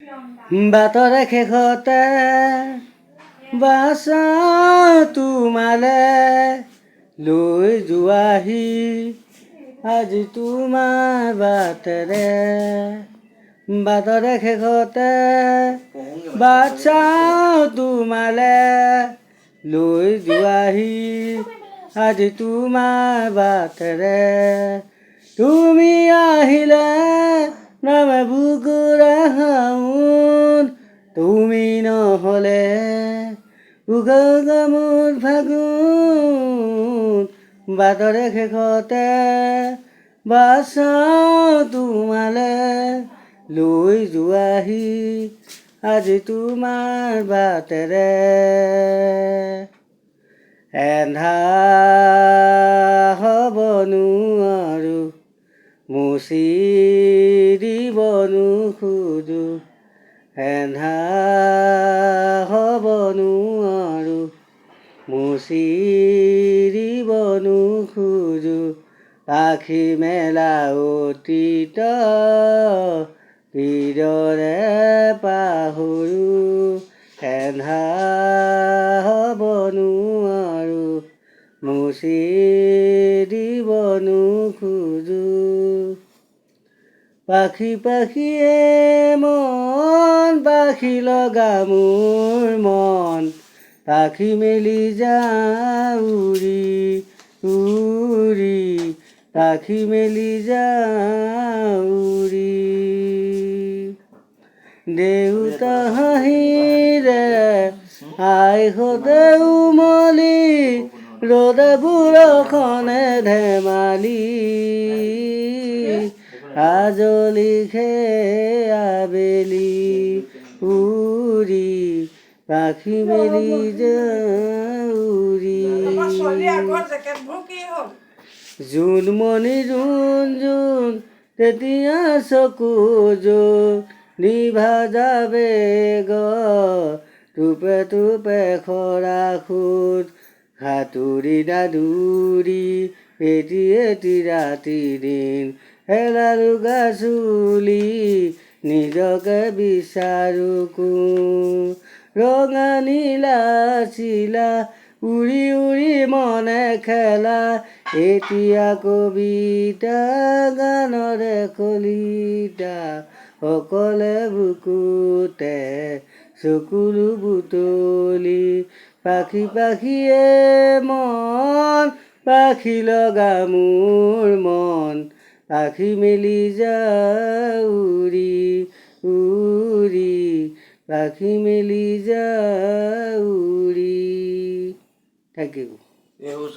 বাটৰে শেষতে বাচাওঁ তোমালে লৈ যোৱাহি আজি তোমাৰ বাটেৰে বাটৰে শেষতে বাচাওঁ তোমালে লৈ যোৱাহি আজি তোমাৰ বাটেৰে তুমি আহিলে নামে বুকুৰে হাউন তুমি নহ'লে উগমুত ফাগুন বাটৰে শেষতে বাচাওঁ তোমালে লৈ যোৱাহি আজি তোমাৰ বাটেৰে এন্ধাৰ হ'ব নোৱাৰো মুচি দিব নোখোজো এন্ধাৰ হ'ব নোৱাৰো মুচি দিব নোখোজো আখি মেলা অতীত কিদৰে পাহৰো এন্ধাৰ হ'ব নোৱাৰো মুচি দিব নোখোজো পাখি পাখিয়ে মন পাখি লগা মোৰ মন পাখি মেলি যাওঁ উৰি উৰি পাখি মেলি যাওঁ উৰি দেউতা হাঁহিৰে আইহঁতে উমলি ৰ'দে বৰষুণে ধেমালি আজলি আবেলি উৰি পাখি মেলি উৰি জোনমণি জোন জোন তেতিয়া চকু জোন নিভা যাবে টুপে টুপে খৰা সোঁত সাঁতুৰি নাদুৰি এটি এটি ৰাতি দিন হেৰালো গাছুলি নিজকে বিচাৰো কোন ৰঙা নীলা চিলা উৰি উৰি মনে খেলা এতিয়া কবিতা গানৰে কলিতা অকলে বুকুতে চকুলো বুটলি পাখি পাখিয়ে মন পাখি লগা মোৰ মন পাখি মেলি যাওঁ উৰি উৰি পাখি মেলি যাওঁ উৰি থেংক ইউ।